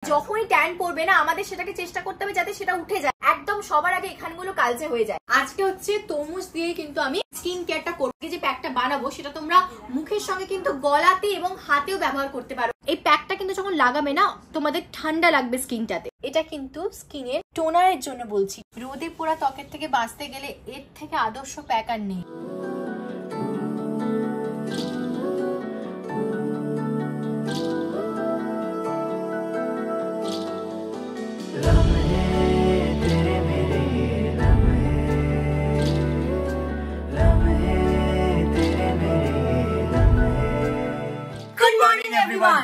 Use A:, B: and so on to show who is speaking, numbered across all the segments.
A: যখনই ট্যান পড়বে না আমাদের সেটাকে চেষ্টা করতে হবে যাতে সেটা উঠে যায়, একদম সবার আগে এখানগুলো কালচে হয়ে যায়। আজকে হচ্ছে তরমুজ দিয়ে কিন্তু আমি স্কিন কেয়ারটা করবো। যে প্যাকটা বানাবো সেটা তোমরা মুখের সঙ্গে কিন্তু গলাতে এবং হাতেও ব্যবহার করতে পারো। এই প্যাকটা কিন্তু যখন লাগাবে না তোমাদের ঠান্ডা লাগবে স্কিনটাতে। এটা কিন্তু স্কিনের টোনারের জন্য বলছি। রোদে পোড়া ত্বকের থেকে বাঁচতে গেলে এর থেকে আদর্শ প্যাক আর নেই।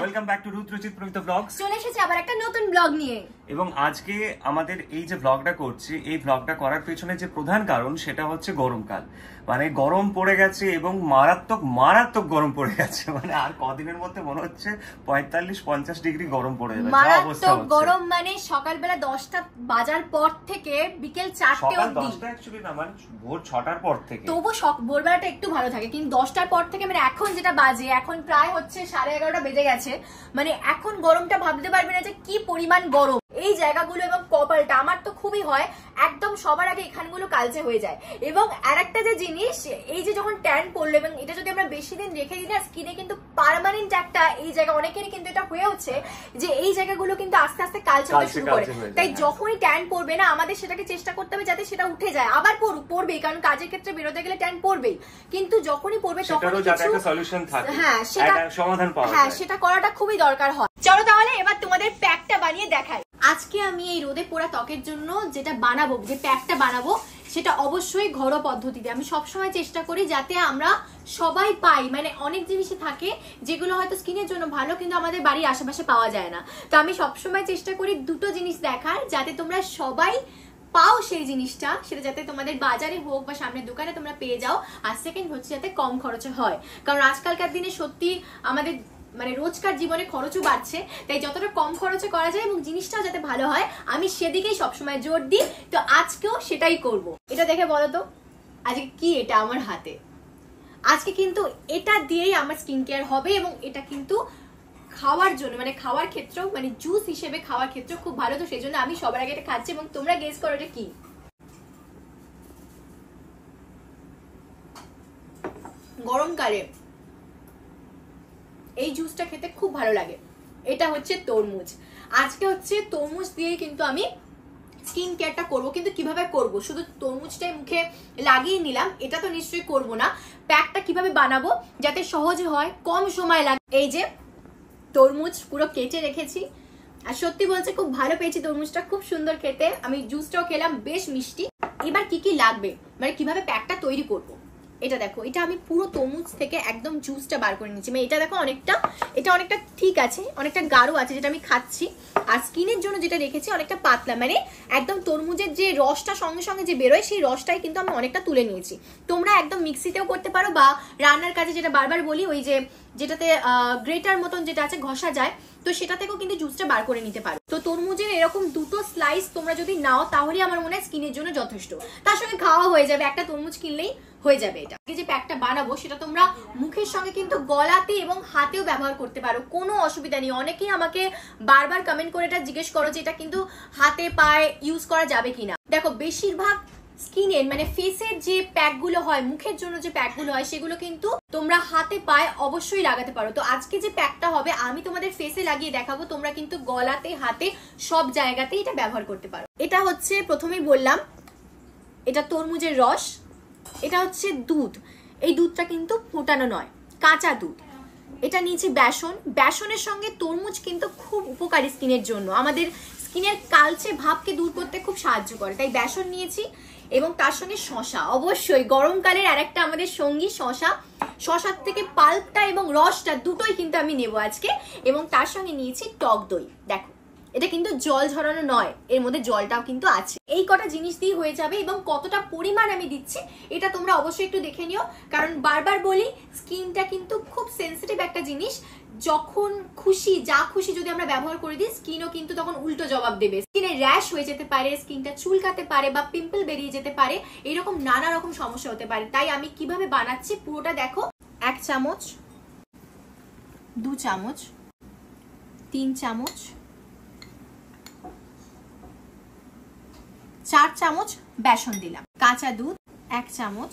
B: Welcome back to Ruth Ruchit Pravita Vlogs.
A: চলে এসেছি আবার একটা নতুন ব্লগ নিয়ে।
B: এবং আজকে আমাদের এই যে ব্লগটা করছি, এই ব্লগটা করার পেছনে যে প্রধান কারণ সেটা হচ্ছে গরমকাল। মানে গরম পড়ে গেছে এবং মারাত্মক গরম পড়ে গেছে। মানে আর কদিনের মধ্যে মনে হচ্ছে 45-50 ডিগ্রি গরম পড়ে যাবে।
A: মারাত্মক গরম, মানে সকালবেলা 10টা বাজার পর থেকে বিকেল 4টে অবধি।
B: 10টা অ্যাকচুয়ালি না, মানে ভোর 6টার পর থেকে।
A: তবু ভোরবেলাটা একটু ভালো থাকে, কিন্তু 10টার পর থেকে মানে এখন যেটা বাজে, এখন প্রায় হচ্ছে 11:30 বেজে গেছে। মানে এখন গরমটা ভাবতে পারবে না যে কি পরিমাণ গরম। এই জায়গাগুলো এবং কপালটা আমার তো খুবই হয়, একদম সবার আগে এখানগুলো কালচে হয়ে যায়। এবং আরেকটা যে জিনিস, এই যে যখন ট্যান পড়লো এবং এটা যদি আমরা বেশি দিন রেখে দিই না, স্কিনে কিন্তু পার্মানেন্ট একটা এই জায়গা, অনেকেরই কিন্তু এটা হয়েছে যে এই জায়গাগুলো কিন্তু আস্তে আস্তে কালচে হতে শুরু করে। তাই যখনই ট্যান পড়বে না আমাদের সেটাকে চেষ্টা করতে হবে যাতে সেটা উঠে যায়। আবার পড়বেই, কারণ কাজের ক্ষেত্রে বেরোতে গেলে ট্যান পড়বেই, কিন্তু যখনই পড়বে তখন
B: একটা সলিউশন থাকে, সেটা সমাধান পাওয়া যায়।
A: সেটা করাটা খুবই দরকার হয়। চলো তাহলে এবার তোমাদের প্যাকটা বানিয়ে দেখাই। আজকে আমি এই রোদে পোড়া ত্বকের জন্য যেটা বানাবো, যে প্যাকটা বানাবো সেটা অবশ্যই ঘরোয়া পদ্ধতিতে। আমি সবসময় চেষ্টা করি যাতে আমরা সবাই পাই। মানে অনেক জিনিসই থাকে যেগুলো হয়তো স্কিনের জন্য ভালো, কিন্তু আমাদের বাড়ির আশেপাশে পাওয়া যায় না। তো আমি সবসময় চেষ্টা করি দুটো জিনিস দেখার, যাতে তোমরা সবাই পাও সেই জিনিসটা, সেটা যাতে তোমাদের বাজারে হোক বা সামনের দোকানে তোমরা পেয়ে যাও। আর সেকেন্ড হচ্ছে যাতে কম খরচে হয়, কারণ আজকালকার দিনে সত্যি আমাদের মানে রোজকার জীবনে খরচও বাড়ছে। তাই যতটা কম খরচে করা যায় এবং জিনিসটাও যাতে ভালো হয়, আমি সেদিকেই সবসময় জোর দিই। তো আজকেও সেটাই করব। এটা দেখে বলো তো আজকে কি, এটা আমার হাতে। আজকে কিন্তু এটা দিয়েই আমার স্কিন কেয়ার হবে এবং এটা কিন্তু খাওয়ার জন্য, মানে খাওয়ার ক্ষেত্রেও, মানে জুস হিসেবে খাওয়ার ক্ষেত্রেও খুব ভালো। তো সেই জন্য আমি সবার আগে এটা খাচ্ছি এবং তোমরা গেস করো এটা কি। গরমকালে এই জুসটা খেতে খুব ভালো লাগে। এটা হচ্ছে তরমুজ। আজকে হচ্ছে তরমুজ দিয়ে কিন্তু আমি স্কিন কেয়ারটা করবো। কিন্তু কিভাবে করব, শুধু তরমুজটাই মুখে লাগিয়ে নিলাম এটা তো নিশ্চয়ই করব না। প্যাকটা কিভাবে বানাবো যাতে সহজে হয়, কম সময় লাগে। এই যে তরমুজ পুরো কেটে রেখেছি, আর সত্যি বলছে খুব ভালো পেয়েছি তরমুজটা, খুব সুন্দর খেতে। আমি জুসটাও খেলাম, বেশ মিষ্টি। এবার কি কি লাগবে, মানে কিভাবে প্যাকটা তৈরি করব। এটা দেখো, এটা আমি পুরো তরমুজ থেকে একদম জুসটা বার করে নিচ্ছি। মানে এটা দেখো এটা অনেকটা ঠিক আছে, অনেকটা গাঢ় আছে যেটা আমি খাচ্ছি। আর স্কিনের জন্য যেটা রেখেছি অনেকটা পাতলা, মানে একদম তরমুজের যে রসটা সঙ্গে সঙ্গে যে বেরোয় সেই রসটাই কিন্তু আমি অনেকটা তুলে নিয়েছি। তোমরা একদম মিক্সিতেও করতে পারো, বা রান্নার কাজে যেটা বারবার বলি, ওই যে যেটাতে গ্রেটার মতন যেটা আছে ঘষা যায়, তো সেটা থেকেও কিন্তু জুসটা বার করে নিতে পারো। তো তরমুজের এরকম দুটো স্লাইস তোমরা যদি নাও তাহলে আমার মনে হয় স্কিনের জন্য যথেষ্ট। তার সঙ্গে খাওয়া হয়ে যাবে, একটা তরমুজ কিনলেই হয়ে যাবে। এটা যে প্যাকটা বানাবো সেটা তোমরা মুখের সঙ্গে কিন্তু গলাতে এবং হাতেও ব্যবহার করতে পারো, কোনো অসুবিধা নেই। অনেকেই আমাকে বারবার কমেন্ট করে এটা জিজ্ঞেস করো যে এটা কিন্তু হাতে পায়ে ইউজ করা যাবে কিনা। দেখো, বেশিরভাগ স্কিনের মানে ফেসের যে প্যাকগুলো হয়, মুখের জন্য যে প্যাকগুলো হয়, সেগুলো কিন্তু তোমরা হাতে পায়ে অবশ্যই লাগাতে পারো। তো আজকে যে প্যাকটা হবে আমি তোমাদের ফেসে লাগিয়ে দেখাবো, তোমরা কিন্তু গলাতে হাতে সব জায়গাতেই এটা ব্যবহার করতে পারো। এটা হচ্ছে প্রথমেই বললাম, এটা তরমুজের রস, এটা হচ্ছে দুধ। এই দুধটা কিন্তু ফোটানো নয়, কাঁচা দুধ। এটা নিয়েছি বেসন। বেসনের সঙ্গে তরমুজ কিন্তু খুব উপকারী স্কিনের জন্য, আমাদের স্কিনের কালচে ভাবকে দূর করতে খুব সাহায্য করে। তাই বেসন নিয়েছি এবং তার সঙ্গে শসা, অবশ্যই গরমকালের আরেকটা আমাদের সঙ্গী শসা। শসার থেকে পাল্পটা এবং রসটা দুটোই কিন্তু আমি নেব আজকে। এবং তার সঙ্গে নিয়েছি টক দই। দেখো, এটা কিন্তু জল ঝরানো নয়, এর মধ্যে জলটাও কিন্তু আছে। এই কটা জিনিস দিয়ে হয়ে যাবে। এবং কতটা পরিমাণ আমি দিচ্ছি এটা তোমরা অবশ্যই একটু দেখে নিও, কারণ বারবার বলি স্কিনটা কিন্তু খুব সেন্সিটিভ একটা জিনিস। যখন খুশি যা খুশি যদি আমরা ব্যবহার করে দিই, স্কিনও কিন্তু তখন উল্টো জবাব দেবে। স্কিনে র্যাশ হয়ে যেতে পারে, স্কিনটা চুলকাতে পারে, বা পিম্পল বেরিয়ে যেতে পারে, এরকম নানা রকম সমস্যা হতে পারে। তাই আমি কিভাবে বানাচ্ছি পুরোটা দেখো। 1 চামচ, 2 চামচ, 3 চামচ, 4 চামচ বেসন দিলাম, কাঁচা দুধ 1 চামচ,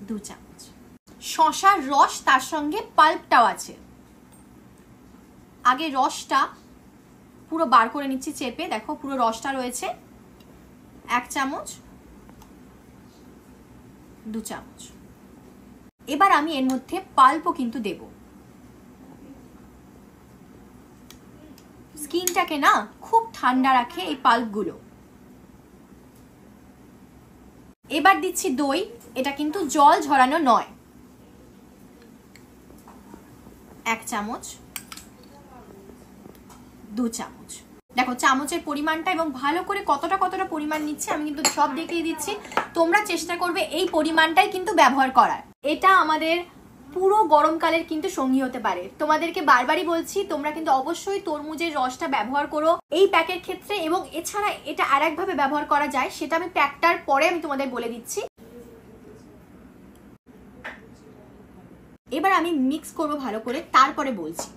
A: 2 চামচ, শসার রস তার সঙ্গে পাল্পটাও আছে। আগে রসটা পুরো বার করে নিচ্ছি চেপে, দেখো পুরো রসটা রয়েছে। 1 চামচ, 2 চামচ। এবার আমি এর মধ্যে পাল্পও কিন্তু দেব। স্কিনটাকে না খুব ঠান্ডা রাখে এই পাল্পগুলো। এবার দিচ্ছি দই, এটা কিন্তু জল ঝরানো নয়। 1 চামচ, 2 চামচ। দেখো চামচের পরিমাণটা এবং ভালো করে কতটা কতটা পরিমাণ নিচ্ছে আমি কিন্তু সব দেখিয়ে দিচ্ছি। তোমরা চেষ্টা করবে এই পরিমাণটাই কিন্তু ব্যবহার করার। এটা আমাদের পুরো গরমকালের কিন্তু সঙ্গী হতে পারে। তোমাদেরকে বারবারই বলছি, তোমরা কিন্তু অবশ্যই তরমুজের রসটা ব্যবহার করো এই প্যাকের ক্ষেত্রে, এবং এছাড়া এটা আরেকভাবে ব্যবহার করা যায়, সেটা আমি প্যাকটার পরে আমি তোমাদের বলে দিচ্ছি। এবার আমি মিক্স করবো ভালো করে, তারপরে বলছি।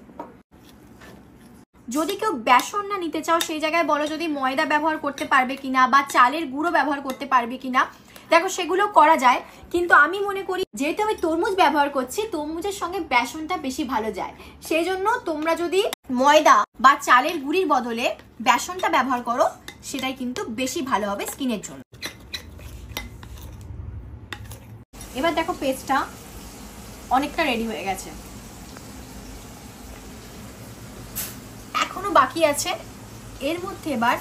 A: যদি কেউ বেসন না নিতে চাও সেই জায়গায় বলো যদি ময়দা ব্যবহার করতে পারবে কিনা বা চালের গুঁড়ো ব্যবহার করতে পারবে কিনা। দেখো সেগুলো করা যায়, কিন্তু আমি মনে করি যেহেতু আমি তরমুজ ব্যবহার করছি, তরমুজের সঙ্গে বেসনটা বেশি ভালো যায়। সেই জন্য তোমরা যদি ময়দা বা চালের গুঁড়ির বদলে বেসনটা ব্যবহার করো, সেটাই কিন্তু বেশি ভালো হবে স্কিনের জন্য। এবার দেখো পেস্টটা অনেকটা রেডি হয়ে গেছে, এখনো বাকি আছে। এর মধ্যে এবার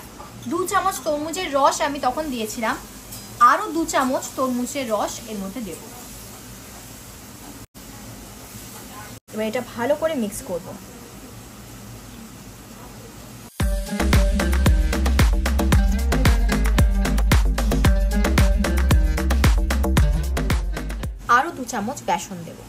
A: 2 চামচ তরমুজের রস আমি তখন দিয়েছিলাম, আরো 2 চামচ তরমুজের রস এর মধ্যে দেব। এবার এটা ভালো করে মিক্স করব। আরো 2 চামচ বেসন দেব।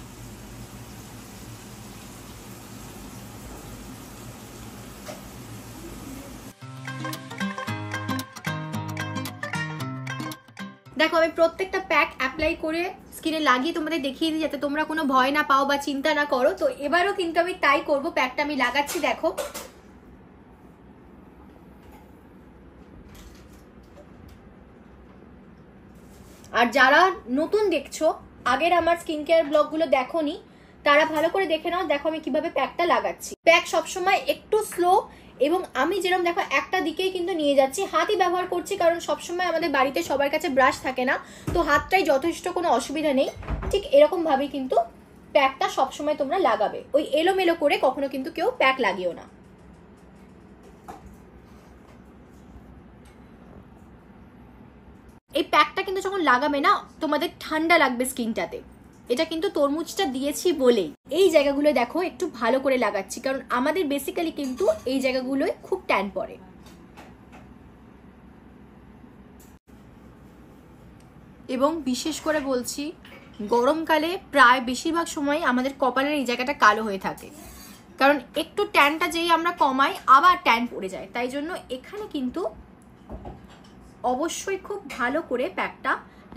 A: দেখো আমি প্রত্যেকটা প্যাক অ্যাপ্লাই করে স্কিনে লাগিয়ে তোমাদের দেখিয়ে দিই, যাতে তোমরা কোনো ভয় না পাও বা চিন্তা না করো। তো এবারও কিন্তু আমি তাই করব, প্যাকটা আমি লাগাচ্ছি। দেখো আর যারা নতুন দেখছো, আগের আমার স্কিন কেয়ার ব্লগগুলো দেখোনি, তারা ভালো করে দেখে নাও। দেখো আমি কিভাবে প্যাকটা লাগাচ্ছি। প্যাক সবসময় একটু স্লো, এবং আমি যেরকম দেখো একটা দিকেই কিন্তু নিয়ে যাচ্ছি, হাতই ব্যবহার করছি, কারণ সবসময় আমাদের বাড়িতে সবার কাছে ব্রাশ থাকে না, তো হাতটাই যথেষ্ট, কোনো অসুবিধা নেই। ঠিক এরকম ভাবেই কিন্তু প্যাকটা সবসময় তোমরা লাগাবে, ওই এলোমেলো করে কখনো কিন্তু কেউ প্যাক লাগিও না। এই প্যাকটা কিন্তু যখন লাগাবে না, তোমাদের ঠান্ডা লাগবে স্কিনটাতে। এটা কিন্তু তরমুজটা দিয়েছি বলেই এই জায়গাগুলো দেখো একটু ভালো করে লাগাচ্ছি, কারণ আমাদের বেসিক্যালি কিন্তু এই জায়গাগুলোয় খুব ট্যান পড়ে। এবং বিশেষ করে বলছি, গরমকালে প্রায় বেশিরভাগ সময় আমাদের কপালের এই জায়গাটা কালো হয়ে থাকে, কারণ একটু ট্যানটা যেই আমরা কমাই আবার ট্যান পড়ে যায়। তাই জন্য এখানে কিন্তু অবশ্যই খুব ভালো করে প্যাকটা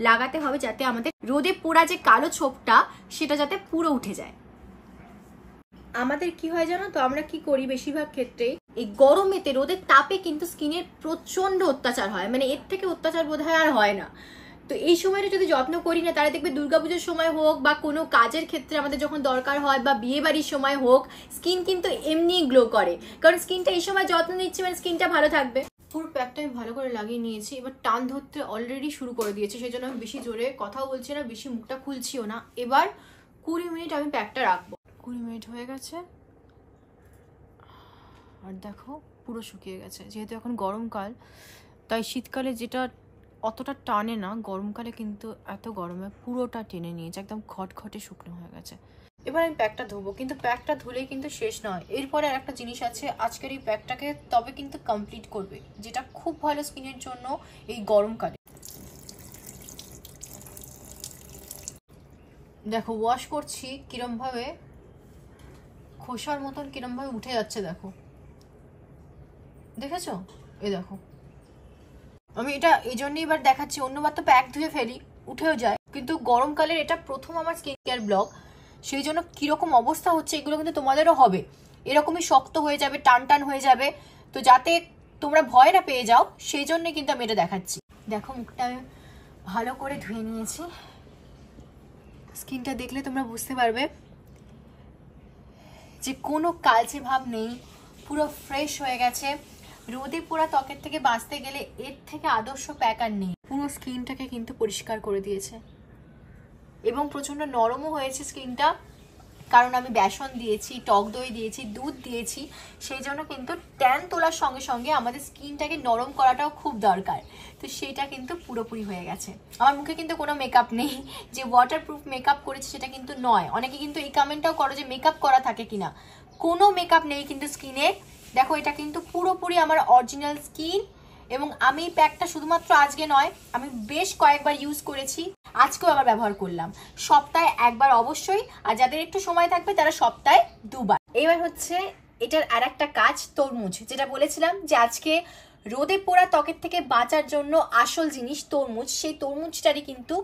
A: লাগাতে হবে, যাতে আমাদের রোদে পোড়া যে কালো ছোপটা সেটা যাতে পুরো উঠে যায়। আমাদের কি হয় জানো তো, আমরা কি করি বেশিরভাগ ক্ষেত্রেই এই গরমেতে রোদের তাপে কিন্তু স্কিনের প্রচন্ড অত্যাচার হয়, মানে এর থেকে অত্যাচার বোধহয় আর হয় না। তো এই সময়টা যদি যত্ন করি না, তাহলে দেখবে দুর্গাপুজোর সময় হোক বা কোনো কাজের ক্ষেত্রে আমাদের যখন দরকার হয়, বা বিয়ে বাড়ির সময় হোক, স্কিন কিন্তু এমনি গ্লো করে, কারণ স্কিনটা এই সময় যত্ন নিচ্ছে, মানে স্কিনটা ভালো থাকবে। পুরো প্যাকটা আমি ভালো করে লাগিয়ে নিয়েছি, এবার টান ধরতে অলরেডি শুরু করে দিয়েছি, সেই জন্য আমি বেশি জোরে কথাও বলছি না, বেশি মুখটা খুলছিও না। এবার 20 মিনিট আমি প্যাকটা রাখবো। 20 মিনিট হয়ে গেছে, আর দেখো পুরো শুকিয়ে গেছে। যেহেতু এখন গরমকাল, তাই শীতকালে যেটা অতটা টানে না, গরমকালে কিন্তু এত গরমে পুরোটা টেনে নিয়েছে, একদম খটখটে শুকনো হয়ে গেছে। এবার আমি প্যাকটা ধোবো, কিন্তু প্যাকটা ধুলেই কিন্তু শেষ নয়, এরপরে আর একটা জিনিস আছে আজকের এই প্যাকটাকে তবে কিন্তু কমপ্লিট করবে, যেটা খুব ভালো স্কিনের জন্য এই গরমকালে। দেখো ওয়াশ করছি কিরম ভাবে খোসার মতন কিরম ভাবে উঠে যাচ্ছে, দেখো দেখেছো? এই দেখো, আমি এটা এই জন্যই এবার দেখাচ্ছি, অন্যবার তো প্যাক ধুয়ে ফেলি উঠেও যায়, কিন্তু গরমকালের এটা প্রথম আমার স্কিন কেয়ার ব্লগ, সেই জন্য কিরকম অবস্থা হচ্ছে এগুলো কিন্তু তোমাদেরও হবে, এরকমই শক্ত হয়ে যাবে, টান টান হয়ে যাবে। তো যাতে তোমরা ভয় না পেয়ে যাও সেই জন্য কিন্তু আমি এটা দেখাচ্ছি। দেখো মুখটা আমি ভালো করে ধুয়ে নিয়েছি, স্কিনটা দেখলে তোমরা বুঝতে পারবে যে কোনো কালচে ভাব নেই, পুরো ফ্রেশ হয়ে গেছে। রোদে পোড়া ত্বকের থেকে বাঁচতে গেলে এর থেকে আদর্শ প্যাক আর নেই। পুরো স্কিনটাকে কিন্তু পরিষ্কার করে দিয়েছে এবং প্রচন্ড নরমও হয়েছে স্কিনটা, কারণ আমি বেসন দিয়েছি, টক দই দিয়েছি, দুধ দিয়েছি, সেই জন্য কিন্তু ট্যান তোলার সঙ্গে সঙ্গে আমাদের স্কিনটাকে নরম করাটাও খুব দরকার। তো সেটা কিন্তু পুরোপুরি হয়ে গেছে। আমার মুখে কিন্তু কোনো মেকআপ নেই, যে ওয়াটারপ্রুফ মেকআপ করেছি সেটা কিন্তু নয়। অনেকে কিন্তু এই কমেন্টটাও করো যে মেকআপ করা থাকে কিনা, কোনো মেকআপ নেই কিন্তু স্কিনে। দেখো এটা কিন্তু পুরোপুরি আমার অরিজিনাল স্কিন, এবং আমি প্যাকটা শুধুমাত্র আজকে নয়, আমি বেশ কয়েকবার ইউজ করেছি, আজকেও আবার ব্যবহার করলাম। সপ্তাহে একবার অবশ্যই, আর যাদের একটু সময় থাকবে তারা সপ্তাহে 2 বার। এবার হচ্ছে এটার আর একটা কাজ, তরমুজ, যেটা বলেছিলাম যে আজকে রোদে পোড়া ত্বকের থেকে বাঁচার জন্য আসল জিনিস তরমুজ, সেই তরমুজটারই কিন্তু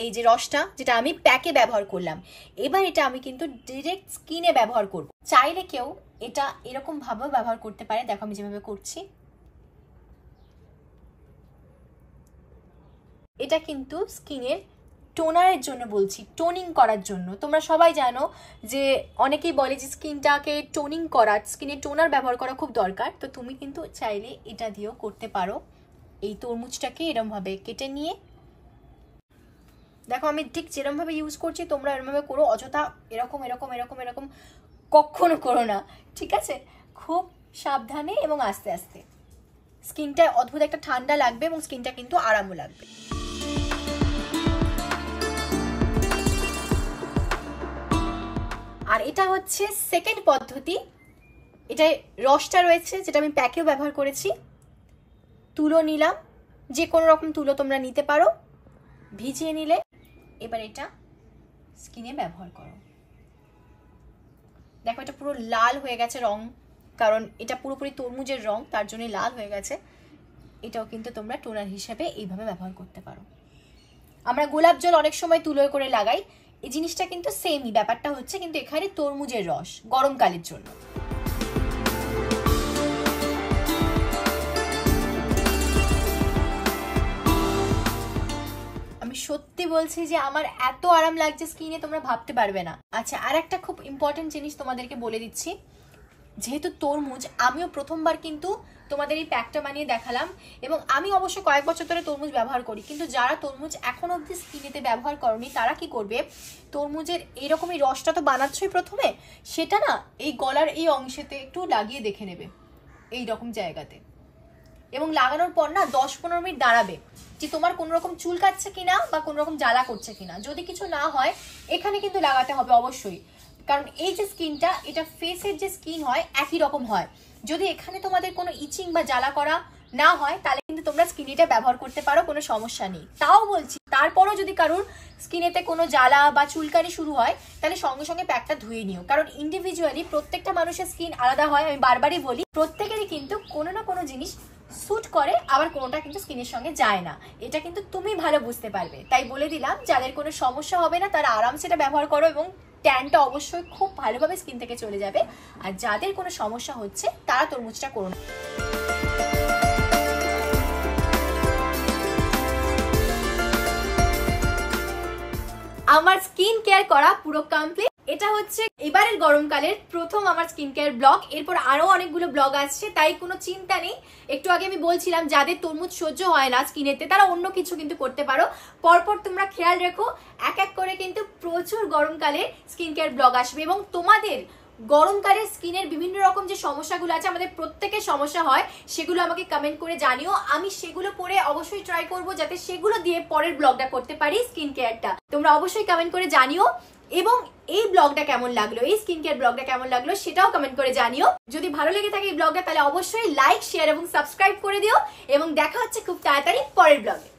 A: এই যে রসটা, যেটা আমি প্যাকে ব্যবহার করলাম, এবার এটা আমি কিন্তু ডিরেক্ট স্কিনে ব্যবহার করব। চাইলে কেউ এটা এরকম ভাবেও ব্যবহার করতে পারে, দেখো আমি যেভাবে করছি। এটা কিন্তু স্কিনের টোনারের জন্য বলছি, টোনিং করার জন্য। তোমরা সবাই জানো যে অনেকেই বলে যে স্কিনটাকে টোনিং করার, স্কিনে টোনার ব্যবহার করা খুব দরকার। তো তুমি কিন্তু চাইলে এটা দিয়েও করতে পারো। এই তরমুজটাকে এরমভাবে কেটে নিয়ে, দেখো আমি ঠিক যেরমভাবে ইউজ করছি তোমরা এরমভাবে করো, অযথা এরকম এরকম এরকম এরকম কখনো করো না, ঠিক আছে? খুব সাবধানে এবং আস্তে আস্তে। স্কিনটা অদ্ভুত একটা ঠান্ডা লাগবে এবং স্কিনটা কিন্তু আরামও লাগবে। আর এটা হচ্ছে সেকেন্ড পদ্ধতি। এটায় রসটা রয়েছে, যেটা আমি প্যাকেও ব্যবহার করেছি। তুলো নিলাম, যে কোনো রকম তুলো তোমরা নিতে পারো, ভিজিয়ে নিলে এবার এটা স্কিনে ব্যবহার করো। দেখো এটা পুরো লাল হয়ে গেছে রং, কারণ এটা পুরোপুরি তরমুজের রং, তার জন্য লাল হয়ে গেছে। এটাও কিন্তু তোমরা টোনার হিসেবে এইভাবে ব্যবহার করতে পারো। আমরা গোলাপ জল অনেক সময় তুলোয় করে লাগাই, এই জিনিসটা কিন্তু সেমই ব্যাপারটা হচ্ছে, কিন্তু এখানে তরমুজের রস গরমকালের জন্য। আমি সত্যি বলছি যে আমার এত আরাম লাগছে স্কিনে, তোমরা ভাবতে পারবে না। আচ্ছা, আর একটা খুব ইম্পর্টেন্ট জিনিস তোমাদেরকে বলে দিচ্ছি। যেহেতু তরমুজ, আমিও প্রথমবার কিন্তু তোমাদের এই প্যাকটা বানিয়ে দেখালাম, এবং আমি অবশ্য কয়েক বছর ধরে তরমুজ ব্যবহার করি, কিন্তু যারা তরমুজ এখন অবধি স্কিনেতে ব্যবহার করনি তারা কি করবে, তরমুজের এইরকমই রসটা তো বানাচ্ছই প্রথমে, সেটা না এই গলার এই অংশেতে একটু লাগিয়ে দেখে নেবে, এই রকম জায়গাতে, এবং লাগানোর পর না 10-15 মিনিট দাঁড়াবে যে তোমার কোন রকম চুল কাটছে কিনা বা কোন রকম জ্বালা করছে কিনা। যদি কিছু না হয় এখানে কিন্তু লাগাতে হবে অবশ্যই, কারণ এই যে স্কিনটা, এটা ফেসের যে স্কিন হয় একই রকম হয়। যদি এখানে তোমাদের কোনো ইচিং বা জ্বালা করা না হয় তাহলে কিন্তু তোমরা স্কিনেটা ব্যবহার করতে পারো, কোনো সমস্যা নেই। তাও বলছি, তারপরও যদি কারোর স্কিনেতে কোনো জ্বালা বা চুলকানি শুরু হয় তাহলে সঙ্গে সঙ্গে প্যাকটা ধুয়ে নিও, কারণ ইন্ডিভিজুয়ালি প্রত্যেকটা মানুষের স্কিন আলাদা হয়। আমি বারবারই বলি, প্রত্যেকেরই কিন্তু কোনো না কোনো জিনিস স্যুট করে, আবার কোনোটা কিন্তু স্কিনের সঙ্গে যায় না। এটা কিন্তু তুমি ভালো বুঝতে পারবে। তাই বলে দিলাম, যাদের কোনো সমস্যা হবে না তারা আরামসে এটা ব্যবহার করো, এবং ট্যানটা অবশ্যই খুব ভালোভাবে স্কিন থেকে চলে যাবে। আর যাদের কোনো সমস্যা হচ্ছে তারা তরমুজটা করো না। আমার স্কিন কেয়ার করা পুরো কমপ্লিট। এটা হচ্ছে এবারের গরমকালের প্রথম আমার স্কিন কেয়ার ব্লগ। এরপর আরো অনেকগুলো ব্লগ আসছে, তাই কোনো চিন্তা নেই। একটু আগে আমি বলছিলাম যাদের তরমুজ সহ্য হয় না স্কিনেতে তারা অন্য কিছু কিন্তু করতে পারো। পরপর তোমরা খেয়াল রেখো, এক এক করে কিন্তু প্রচুর গরমকালে স্কিন কেয়ার ব্লগ আসবে, এবং তোমাদের গরমকালে স্কিনের বিভিন্ন রকম যে সমস্যাগুলো আছে, আমাদের প্রত্যেকের সমস্যা হয়, সেগুলো আমাকে কমেন্ট করে জানিও। আমি সেগুলো পরে অবশ্যই ট্রাই করব যাতে সেগুলো দিয়ে পরের ব্লগটা করতে পারি স্কিন কেয়ারটা। তোমরা অবশ্যই কমেন্ট করে জানিও, এবং এই ব্লগটা কেমন লাগলো, এই স্কিন কেয়ার ব্লগটা কেমন লাগলো সেটাও কমেন্ট করে জানিও। যদি ভালো লেগে থাকে এই ব্লগটা তাহলে অবশ্যই লাইক, শেয়ার এবং সাবস্ক্রাইব করে দিও, এবং দেখা হচ্ছে খুব তাড়াতাড়ি পরের ব্লগে।